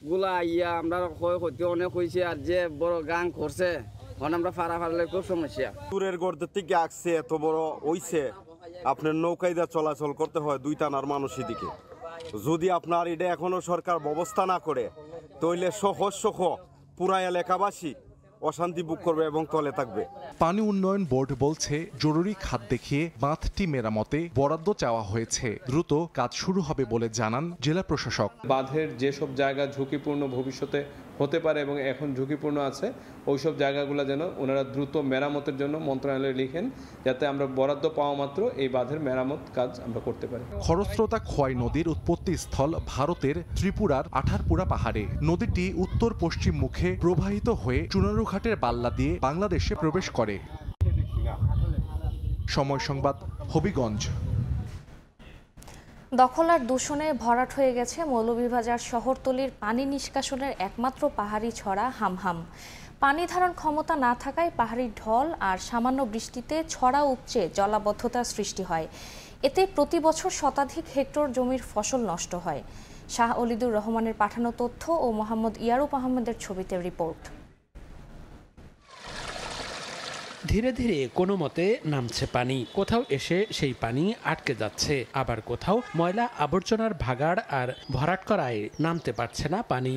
গুলা আইয়া আমরা ক্ষতি অনেক হয়েছে। আর যে বড় গান করছে এখন আমরা ফাড়ালে খুব সমস্যা। দূরের গর্দের থেকে আসছে এত বড় হইছে, আপনার নৌকাইদা চলাচল করতে হয় 2 টানার মানুষের দিকে। যদি আপনার এটা এখনো সরকার ব্যবস্থা না করে তাহলে সহ পুরা এলাকাবাসী অশান্তি ভোগ করবে এবং তলে থাকবে। পানি উন্নয়ন বোর্ড বলছে জরুরি খাত দেখিয়ে বাঁধটি মেরামতে বরাদ্দ চাওয়া হয়েছে। দ্রুত কাজ শুরু হবে বলে জানান জেলা প্রশাসক। বাঁধের যেসব জায়গা ঝুঁকিপূর্ণ ভবিষ্যতে হতে পারে এবং এখন ঝুঁকিপূর্ণ আছে, ওইসব জায়গাগুলো যেন ওনারা দ্রুত মেরামতের জন্য মন্ত্রণালয়ে লিখেন, যাতে আমরা বরাদ্দ পাওয়া মাত্র এই বাঁধের মেরামত কাজ আমরা করতে পারি। খরস্রোতা খোয়াই নদীর উৎপত্তি স্থল ভারতের ত্রিপুরার আঠারপুরা পাহাড়ে। নদীটি উত্তর পশ্চিম মুখে প্রবাহিত হয়ে চুনারু ঘাটের বাল্লা দিয়ে বাংলাদেশে প্রবেশ করে। সময় সংবাদ, হবিগঞ্জ। দখল আর দূষণে ভরাট হয়ে গেছে মৌলভীবাজার শহরতলির পানি নিষ্কাশনের একমাত্র পাহাড়ি ছড়া হামহাম। পানি ধারণ ক্ষমতা না থাকায় পাহাড়ি ঢল আর সামান্য বৃষ্টিতে ছড়া উপচে জলাবদ্ধতার সৃষ্টি হয়। এতে প্রতি বছর শতাধিক হেক্টর জমির ফসল নষ্ট হয়। শাহ অলিদুর রহমানের পাঠানো তথ্য ও মোহাম্মদ ইয়ারুপ আহমেদের ছবিতে রিপোর্ট। ধীরে ধীরে কোনো মতে নামছে পানি, কোথাও এসে সেই পানি আটকে যাচ্ছে, আবার কোথাও ময়লা আবর্জনার ভাগাড় আর ভরাট করায় নামতে পারছে না পানি।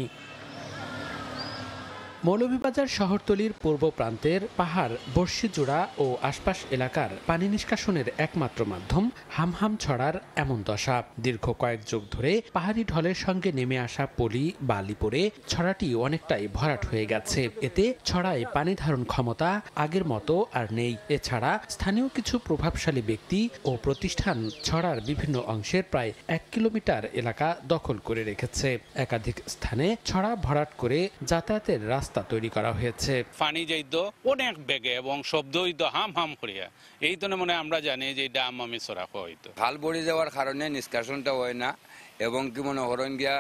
মৌলভীবাজার শহরতলির পূর্ব প্রান্তের পাহাড়, বর্ষিজোড়া ও আশপাশ এলাকার পানি নিষ্কাশনের একমাত্র মাধ্যম হামহাম ছড়ার এমন দশা। দীর্ঘ কয়েক যুগ ধরে পাহাড়ি ঢলের সঙ্গে নেমে আসা পলি বালি পড়ে ছড়াটি অনেকটাই ভরাট হয়ে গেছে। এতে ছড়ায় পানি ধারণ ক্ষমতা আগের মতো আর নেই। এছাড়া স্থানীয় কিছু প্রভাবশালী ব্যক্তি ও প্রতিষ্ঠান ছড়ার বিভিন্ন অংশের প্রায় 1 কিলোমিটার এলাকা দখল করে রেখেছে। একাধিক স্থানে ছড়া ভরাট করে যাতায়াতের রাস্তা তৈরি করা হয়েছে। পানি যাইতো অনেক বেগে এবং শব্দ হইতো হাম হাম করিয়া, এই তো মনে আমরা জানি যে এটা আমি সরা হইতো। খাল বড়ে যাওয়ার কারণে নিষ্কাশনটা হয় না, এবং কি মনে হরণ গিয়া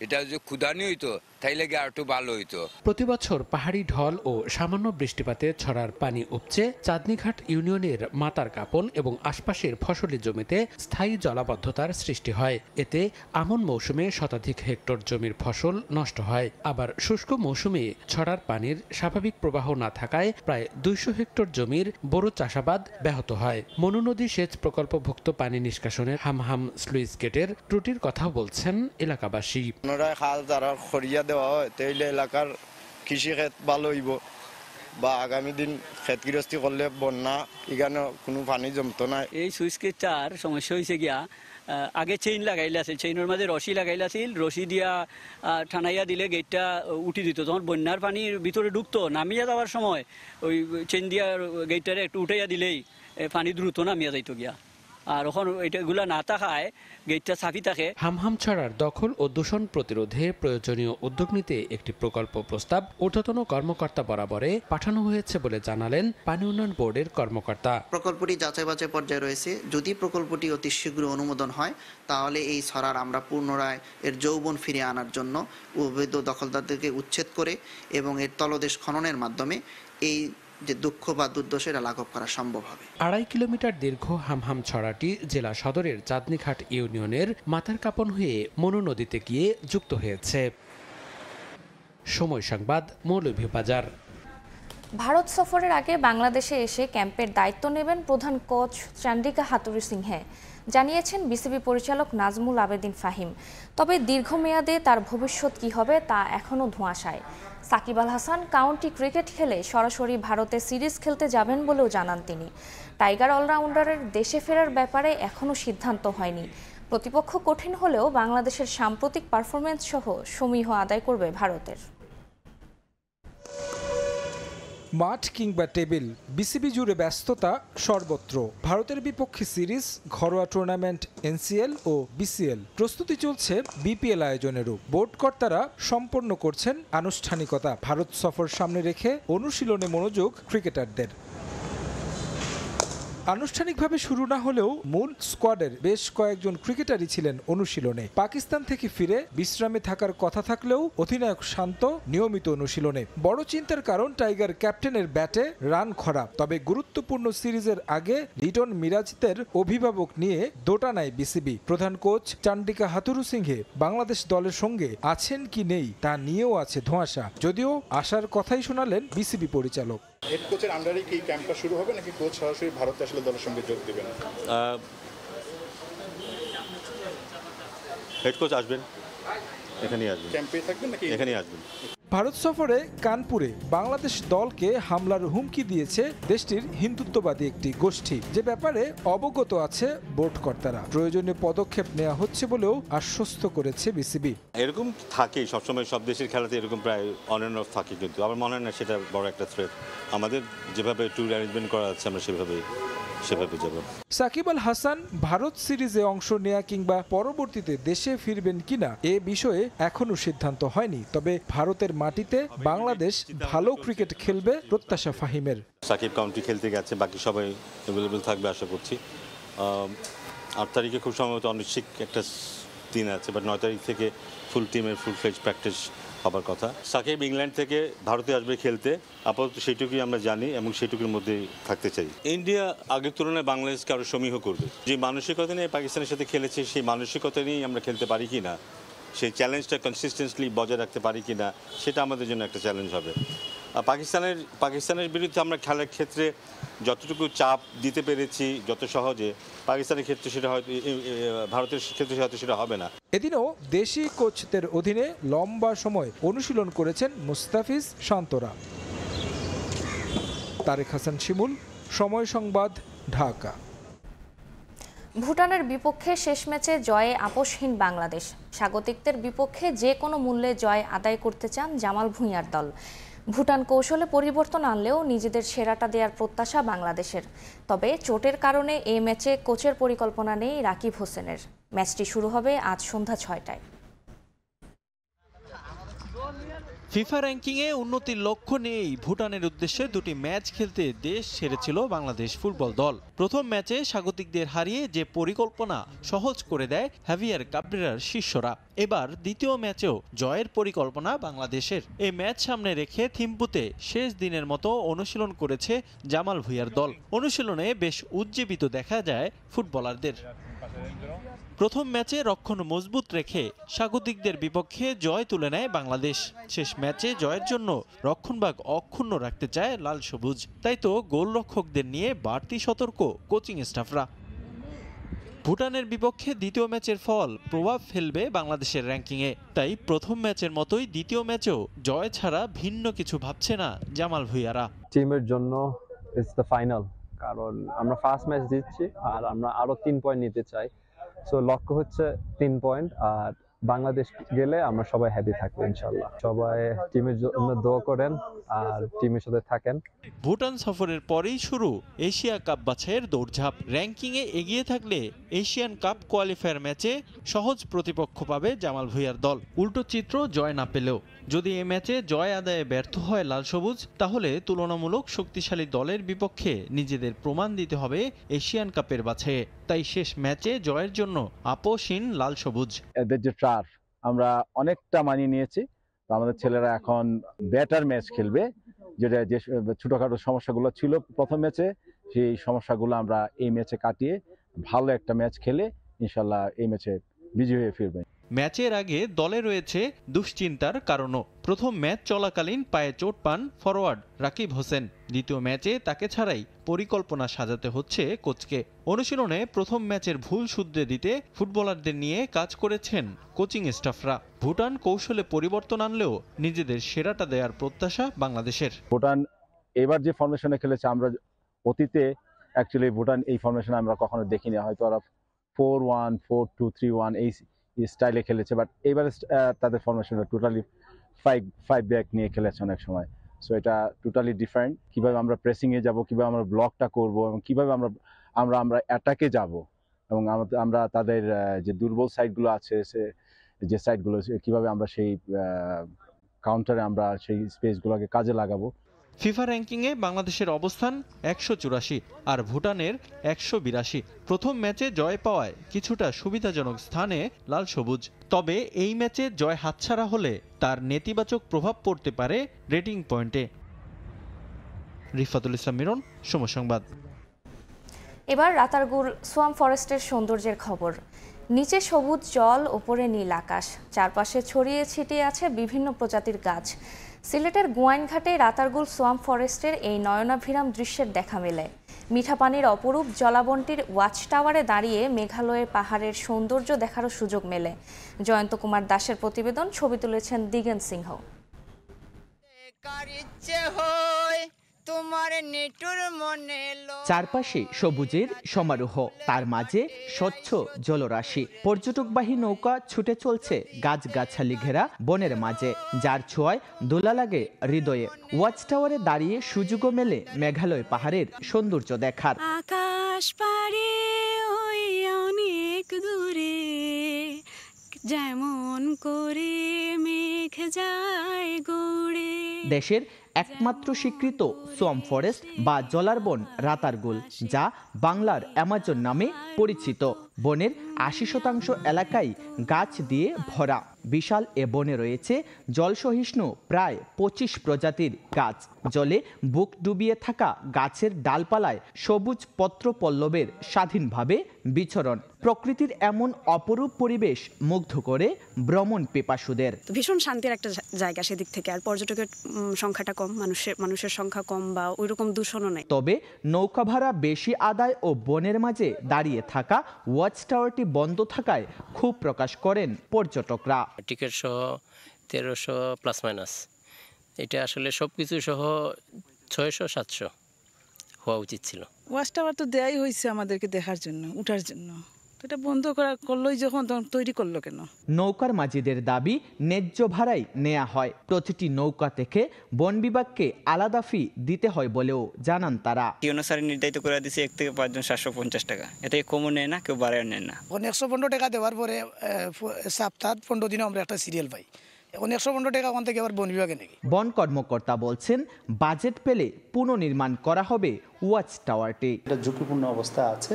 এটা যে ক্ষুদানি হইতো তাইলে গিয়ে একটু ভালো হইতো। প্রতি বছর পাহাড়ি ঢল ও সামান্য বৃষ্টিপাতে ছড়ার পানি উপচে চাঁদনীঘাট ইউনিয়নের মাতার কাপন এবং আশপাশের ফসলি জমিতে স্থায়ী জলাবদ্ধতার সৃষ্টি হয়। এতে আমন মৌসুমে শতাধিক হেক্টর জমির ফসল নষ্ট হয়। আবার শুষ্ক মৌসুমে ছড়ার পানির স্বাভাবিক প্রবাহ না থাকায় প্রায় 200 হেক্টর জমির বোরো চাষাবাদ ব্যাহত হয়। মনু নদী সেচ প্রকল্পভুক্ত পানি নিষ্কাশনের হামহাম স্লুইস গেটের ত্রুটির কথা বলছেন এলাকাবাসী। খাল যারা খরিয়া দেওয়া হয় তাইলে এলাকার কৃষি ক্ষেত ভালো হইব, বা আগামী দিন ক্ষেত গৃহস্থী করলে বন্যা এখানে কোনো পানি জমতো না। এই সুইচ গেটটার সমস্যা হয়েছে গিয়া, আগে চেইন লাগাইলে আছে, চেইনের মাঝে রশি লাগাইলে আছিল, রশি দিয়া ঠানাইয়া দিলে গেটটা উঠি দিত। তখন বন্যার পানির ভিতরে ঢুকতো, নামিয়া যাওয়ার সময় ওই চেইন দিয়া গেটটারে একটু উঠাইয়া দিলেই পানি দ্রুত নামিয়া যাইতো গিয়া। আর এখন এটাগুলা না থাকায় গেটটা সাফি থাকে। হামহাম ছড়ার দখল ও দূষণ প্রতিরোধে প্রয়োজনীয় উদ্যোগ নিতে একটি প্রকল্প প্রস্তাব ঊর্ধ্বতন কর্মকর্তা বরাবরে পাঠানো হয়েছে বলে জানালেন পানি উন্নয়ন বোর্ডের কর্মকর্তা। প্রকল্পটি যাচাই বাছাই পর্যায়ে রয়েছে। যদি প্রকল্পটি অতি শীঘ্র অনুমোদন হয় তাহলে এই ছড়ার আমরা পুনরায় এর যৌবন ফিরিয়ে আনার জন্য অবৈধ দখলদারদেরকে উচ্ছেদ করে এবং এর তলদেশ খননের মাধ্যমে এই যে দুঃখ বা দুর্দশাটা লাঘব করা সম্ভব হবে। 2.5 কিলোমিটার দীর্ঘ হামহাম ছড়াটি জেলা সদরের চাঁদনীঘাট ইউনিয়নের মাতার কাপন হয়ে মনু নদীতে গিয়ে যুক্ত হয়েছে। সময় সংবাদ, মৌলভীবাজার। ভারত সফরের আগে বাংলাদেশে এসে ক্যাম্পের দায়িত্ব নেবেন প্রধান কোচ চান্ডিকা হাথুরুসিংহে, জানিয়েছেন বিসিবি পরিচালক নাজমুল আবেদিন ফাহিম। তবে দীর্ঘমেয়াদে তার ভবিষ্যৎ কি হবে তা এখনও ধোঁয়াশায়। সাকিব আল হাসান কাউন্টি ক্রিকেট খেলে সরাসরি ভারতে সিরিজ খেলতে যাবেন বলেও জানান তিনি। টাইগার অলরাউন্ডারের দেশে ফেরার ব্যাপারে এখনও সিদ্ধান্ত হয়নি। প্রতিপক্ষ কঠিন হলেও বাংলাদেশের সাম্প্রতিক পারফরম্যান্স সহ সমীহ আদায় করবে ভারতের। মাঠ কিংবা টেবিল, বিসিবি জুড়ে ব্যস্ততা সর্বত্র। ভারতের বিপক্ষে সিরিজ, ঘরোয়া টুর্নামেন্ট এনসিএল ও বিসিএল প্রস্তুতি চলছে বিপিএল আয়োজনেরও। বোর্ড কর্তারা সম্পন্ন করছেন আনুষ্ঠানিকতা। ভারত সফর সামনে রেখে অনুশীলনে মনোযোগ ক্রিকেটারদের। আনুষ্ঠানিকভাবে শুরু না হলেও মূল স্কোয়াডের বেশ কয়েকজন ক্রিকেটারই ছিলেন অনুশীলনে। পাকিস্তান থেকে ফিরে বিশ্রামে থাকার কথা থাকলেও অধিনায়ক শান্ত নিয়মিত অনুশীলনে। বড় চিন্তার কারণ টাইগার ক্যাপ্টেনের ব্যাটে রান খরা। তবে গুরুত্বপূর্ণ সিরিজের আগে লিটন মিরাজদের অভিভাবক নিয়ে দোটানায় বিসিবি। প্রধান কোচ চান্ডিকা হাথুরুসিংহে বাংলাদেশ দলের সঙ্গে আছেন কি নেই তা নিয়েও আছে ধোঁয়াশা, যদিও আশার কথাই শোনালেন বিসিবি পরিচালক। হেড কোচের আন্ডারে কি ক্যাম্পটা শুরু হবে নাকি কোচ সরাসরি ভারতে আসলে দলের সঙ্গে যোগ দিবেন? হেড কোচ আসবেন, এখানেই আসবেন। ক্যাম্পে থাকবেন নাকি এখানেই আসবেন। ভারত সফরে কানপুরে বাংলাদেশ দলকে হামলার হুমকি দিয়েছে দেশটির হিন্দুত্ববাদী একটি গোষ্ঠী, যে ব্যাপারে অবগত আছে বোর্ড কর্তারা। প্রয়োজনীয় পদক্ষেপ নেওয়া হচ্ছে বলেও আশ্বস্ত করেছে বিসিবি। এরকম থাকেই সবসময়, সব দেশের খেলাতে এরকম প্রায় অন এন্ড অফ থাকে, কিন্তু আমার মনে হয় না সেটা বড় একটা থ্রেট। আমাদের যেভাবে ট্যুর অ্যারেঞ্জমেন্ট করা আছে আমরা সেভাবে যাব। সাকিব আল হাসান ভারত সিরিজে অংশ নেয়া কিংবা পরবর্তীতে দেশে ফিরবেন কিনা এ বিষয়ে এখনো সিদ্ধান্ত হয়নি। তবে ভারতের মাটিতে বাংলাদেশ ভালো ক্রিকেট খেলবে প্রত্যাশা ফাহিমের। সাকিব কাউন্টি খেলতে গেছে, বাকি সবাই অ্যাভেলেবল থাকবে আশা করছি। 8 তারিখে খুব সম্ভবত অনিশ্চিত একটা দিন আছে, বাট 9 তারিখ থেকে ফুল টিমের ফুল ফ্লেজ প্র্যাকটিস হবার কথা। সাকিব ইংল্যান্ড থেকে ভারতে আসবে খেলতে, আপাতত সেইটুকুই আমরা জানি এবং সেইটুকুর মধ্যেই থাকতে চাই। ইন্ডিয়া আগের তুলনায় বাংলাদেশকে আরও সমীহ করবে। যে মানসিকতা নিয়ে পাকিস্তানের সাথে খেলেছে সেই মানসিকতা নিয়েই আমরা খেলতে পারি কি না, সেই চ্যালেঞ্জটা কনসিস্টেন্টলি বজায় রাখতে পারি কি না, সেটা আমাদের জন্য একটা চ্যালেঞ্জ হবে। পাকিস্তানের বিরুদ্ধে আমরা খেলার ক্ষেত্রে যতটুকু চাপ দিতে পেরেছি যত সহজে, পাকিস্তানের ক্ষেত্রে সেটা হয়তো, ভারতের ক্ষেত্রে হয়তো সেটা হবে না। এদিনও দেশি কোচদের অধীনে লম্বা সময় অনুশীলন করেছেন মুস্তাফিজ শান্তরা। তারেক হাসান শিমুল, সময় সংবাদ, ঢাকা। ভুটানের বিপক্ষে শেষ ম্যাচে জয়ে আপোষহীন বাংলাদেশ। স্বাগতিকদের বিপক্ষে যে কোনো মূল্যে জয় আদায় করতে চান জামাল ভুঁইয়ার দল। ভুটান কৌশলে পরিবর্তন আনলেও নিজেদের সেরাটা দেওয়ার প্রত্যাশা বাংলাদেশের। তবে চোটের কারণে এই ম্যাচে কোচের পরিকল্পনা নেই রাকিব হোসেনের। ম্যাচটি শুরু হবে আজ সন্ধ্যা 6টায়। ফিফা র্যাঙ্কিংয়ে উন্নতির লক্ষ্য নিয়েই ভুটানের উদ্দেশ্যে দুটি ম্যাচ খেলতে দেশ ছেড়েছিল বাংলাদেশ ফুটবল দল। প্রথম ম্যাচে স্বাগতিকদের হারিয়ে যে পরিকল্পনা সহজ করে দেয় হ্যাভিয়ার কাবরেরার শিষ্যরা, এবার দ্বিতীয় ম্যাচেও জয়ের পরিকল্পনা বাংলাদেশের। এই ম্যাচ সামনে রেখে থিম্পুতে শেষ দিনের মতো অনুশীলন করেছে জামাল ভুঁইয়ার দল। অনুশীলনে বেশ উজ্জীবিত দেখা যায় ফুটবলারদের। প্রথম ম্যাচে রক্ষণ মজবুত রেখে স্বাগতিকদের বিপক্ষে জয় তুলে নেয় বাংলাদেশ। শেষ ম্যাচে জয়ের জন্য রক্ষণভাগ অক্ষুণ্ণ রাখতে চায় লাল সবুজ। তাই তো গোলরক্ষকদের নিয়ে বাড়তি সতর্ক কোচিং স্টাফরা। ভুটানের বিপক্ষে দ্বিতীয় ম্যাচের ফল প্রভাব ফেলবে বাংলাদেশের র্যাঙ্কিংয়ে। তাই প্রথম ম্যাচের মতোই দ্বিতীয় ম্যাচেও জয় ছাড়া ভিন্ন কিছু ভাবছে না জামাল ভুঁইয়ারা। টিমের জন্য ইটস দ্য ফাইনাল, কারণ আমরা ফার্স্ট ম্যাচ জিতছি আর আমরা আরো 3 পয়েন্ট নিতে চাই। সো লক্ষ্য হচ্ছে 3 পয়েন্ট, আর বাংলাদেশ গেলে আমরা সবাই হ্যাপি থাকবো ইনশাল্লাহ। সবাই টিমের জন্য দোয়া করেন আর টিমের সাথে থাকেন। ভুটান সফরের পরেই শুরু এশিয়া কাপ বাছাইয়ের দৌড়ঝাঁপ। র্যাঙ্কিংয়ে এগিয়ে থাকলে এশিয়ান কাপ কোয়ালিফায়ার ম্যাচে সহজ প্রতিপক্ষ পাবে জামাল ভুঁইয়ার দল। উল্টো চিত্র জয় না পেলেও যদি এ ম্যাচে জয় আদায়ে ব্যর্থ হয় লাল সবুজ, তাহলে তুলনামূলক শক্তিশালী দলের বিপক্ষে নিজেদের প্রমাণ দিতে হবে এশিয়ান কাপের বাছাইয়ে। তাই শেষ ম্যাচে জয়ের জন্য আপোষহীন লাল সবুজ। এদের যে ট্রাফ আমরা অনেকটা মানিয়ে নিয়েছি, তো আমাদের ছেলেরা এখন বেটার ম্যাচ খেলবে, যেটা যে ছোটখাটো সমস্যাগুলো ছিল প্রথম ম্যাচে, সেই সমস্যাগুলো আমরা এই ম্যাচে কাটিয়ে ভালো একটা ম্যাচ খেলে ইনশাল্লাহ এই ম্যাচে বিজয়ী হয়ে ফিরবে। ম্যাচের আগে দলে রয়েছে দুশ্চিন্তার কারণও। প্রথম ম্যাচ চলাকালীন পায়ে চোট পান ফরোয়ার্ড রাকিব হোসেন। দ্বিতীয় ম্যাচে তাকে ছাড়াই পরিকল্পনা সাজাতে হচ্ছে কোচকে। অনুশীলনে প্রথম ম্যাচের ভুল শুধরে দিতে ফুটবলারদের নিয়ে কাজ করেছেন কোচিং স্টাফরা। ভুটান কৌশলে পরিবর্তন আনলেও নিজেদের সেরাটা দেওয়ার প্রত্যাশা বাংলাদেশের। ভুটান এবার যে ফরমেশনে খেলেছে, আমরা অতীতে অ্যাকচুয়ালি ভুটান এই ফরমেশনে আমরা কখনো দেখিনি। হয়তো ওরা 4-1, 4-2-3-1 এই স্টাইলে খেলেছে, বাট এবারে তাদের ফরমেশনটা টোটালি 5 ব্যাক নিয়ে খেলেছে অনেক সময়। সো এটা টোটালি ডিফারেন্ট। কীভাবে আমরা প্রেসিংয়ে যাব, কীভাবে আমরা ব্লকটা করব এবং কীভাবে আমরা অ্যাটাকে যাব এবং আমরা তাদের যে দুর্বল সাইডগুলো আছে, যে সাইডগুলো কীভাবে আমরা সেই কাউন্টারে আমরা সেই স্পেসগুলোকে কাজে লাগাবো। ফিফা র্যাঙ্কিংয়ে বাংলাদেশের অবস্থান 184 আর ভুটানের 182। প্রথম ম্যাচে জয় পাওয়ায় কিছুটা সুবিধাজনক স্থানে লাল সবুজ। তবে এই ম্যাচে জয় হাতছাড়া হলে তার নেতিবাচক প্রভাব পড়তে পারে রেটিং পয়েন্টে। রিফাতুল ইসলাম মিরন, সময় সংবাদ। এবার রাতারগুল সোয়াম ফরেস্টের সৌন্দর্যের খবর। নিচে সবুজ জল, ওপরে নীল আকাশ, চারপাশে ছড়িয়ে ছিটিয়ে আছে বিভিন্ন প্রজাতির গাছ। সিলেটের গোয়াইনঘাটে রাতারগুল সোয়াম ফরেস্টের এই নয়নাভিরাম দৃশ্যের দেখা মেলে। মিঠা পানির অপরূপ জলাবনটির ওয়াচ টাওয়ারে দাঁড়িয়ে মেঘালয়ের পাহাড়ের সৌন্দর্য দেখারও সুযোগ মেলে। জয়ন্ত কুমার দাসের প্রতিবেদন, ছবি তুলেছেন দিগেন সিংহ। চারপাশে সবুজের সমারোহ, তার মাঝে স্বচ্ছ জলরাশি। পর্যটকবাহী নৌকা ছুটে চলছে গাছগাছালি ঘেরা বনের মাঝে, যার ছোঁয়ায় দোলা লাগে হৃদয়ে। ওয়াচ টাওয়ারে দাঁড়িয়ে সুযোগও মেলে মেঘালয় পাহাড়ের সৌন্দর্য দেখার। আকাশ পারে ওই অনেক দূরে, যেমন করে মেঘ যায় গড়ে। দেশের একমাত্র স্বীকৃত সোয়াম ফরেস্ট বা জলার বন রাতারগুল, যা বাংলার অ্যামাজন নামে পরিচিত। বনের 80% এলাকায় গাছ দিয়ে ভরা। বিশাল এ বনে রয়েছে জলসহিষ্ণু প্রায় 25 প্রজাতির গাছ। জলে বুক ডুবিয়ে থাকা গাছের ডালপালায় সবুজ পত্র পল্লবের স্বাধীনভাবে বিচরণ। প্রকৃতির এমন অপরূপ পরিবেশ মুগ্ধ করে ভ্রমণ পিপাসুদের। ভীষণ শান্তির একটা জায়গা সেদিক থেকে। আর পর্যটকের সংখ্যাটা কম, মানুষের সংখ্যা কম, বা ওইরকম দূষণও নেই। তবে নৌকা ভাড়া বেশি আদায় ও বনের মাঝে দাঁড়িয়ে থাকা ওয়াচ টাওয়ারটি বন্ধ থাকায় ক্ষোভ প্রকাশ করেন পর্যটকরা। টিকিট সহ 1300 প্লাস মাইনাস, এটা আসলে সবকিছু সহ 600-700 হওয়া উচিত ছিল। ওয়াচ টাওয়ার তো দেয়াই হয়েছে আমাদেরকে দেখার জন্য, উঠার জন্য। এটা বন্ধ করলোই যখন, তৈরি করলো কেন? নৌকার মাঝিদের দাবি ন্যায্য ভাড়াই নেওয়া হয়। প্রতিটি নৌকা থেকে বন বিভাগকে আলাদা ফি দিতে হয় বলেও জানান তারা। কি অনুসারে নির্ধারিত করে দিয়েছে 1 থেকে 5 জন 750 টাকা। এটা কমও নেয় না, কেউ বাড়ায় নেয় না। 115 টাকা দেওয়ার পরে সপ্তাহ 15 দিনে আমরা একটা সিরিয়াল পাই। এখন 115 টাকা ওখান থেকে আবার বন বিভাগে নাকি। বন কর্মকর্তা বলছেন, বাজেট পেলে পুনর্নির্মাণ করা হবে ওয়াচ টাওয়ারটি। এটা ঝুঁকিপূর্ণ অবস্থা আছে,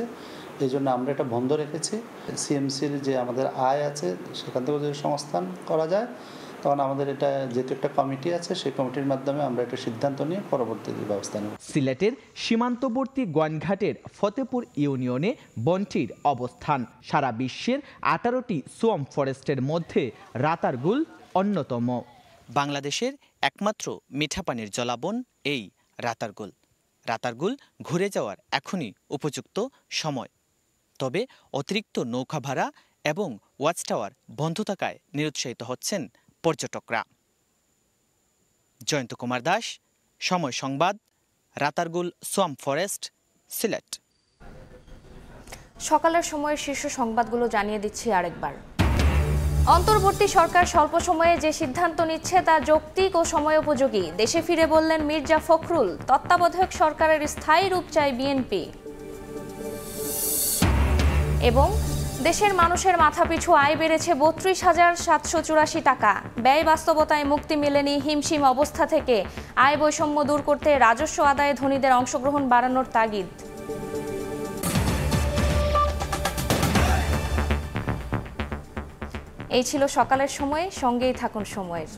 এই জন্য আমরা এটা বন্ধ রেখেছি। সিএমসির যে আমাদের আয় আছে সেখান থেকে যদি সংস্থান করা যায়, তখন আমাদের এটা যেহেতু একটা কমিটি আছে, সেই কমিটির মাধ্যমে আমরা একটা সিদ্ধান্ত নিয়ে পরবর্তী ব্যবস্থা নেব। সিলেটের সীমান্তবর্তী গোয়াইনঘাটের ফতেপুর ইউনিয়নে বনটির অবস্থান। সারা বিশ্বের 18টি সোয়াম ফরেস্টের মধ্যে রাতারগুল অন্যতম। বাংলাদেশের একমাত্র মিঠা পানির জলাবন এই রাতারগুল। রাতারগুল ঘুরে যাওয়ার এখনই উপযুক্ত সময়। তবে অতিরিক্ত নৌকা ভাড়া এবং ওয়াচ টাওয়ার বন্ধ থাকায় নিরুৎসাহিত হচ্ছেন পর্যটকরা। জয়ন্ত কুমার দাস, সময় সংবাদ, রাতারগুল সোয়াম ফরেস্ট, সিলেট। সকালের সময়ের শীর্ষ সংবাদগুলো জানিয়ে দিচ্ছি আরেকবার। অন্তর্বর্তী সরকার স্বল্প সময়ে যে সিদ্ধান্ত নিচ্ছে তা যৌক্তিক ও সময়োপযোগী, দেশে ফিরে বললেন মির্জা ফখরুল। তত্ত্বাবধায়ক সরকারের স্থায়ী রূপ চায় বিএনপি। এবং দেশের মানুষের মাথাপিছু আয় বেড়েছে 32,784 টাকা। ব্যয় বাস্তবতায় মুক্তি মেলেনি হিমশিম অবস্থা থেকে। আয় বৈষম্য দূর করতে রাজস্ব আদায়ে ধনীদের অংশগ্রহণ বাড়ানোর তাগিদ। এই ছিল সকালের সময়, সঙ্গেই থাকুন সময়ের।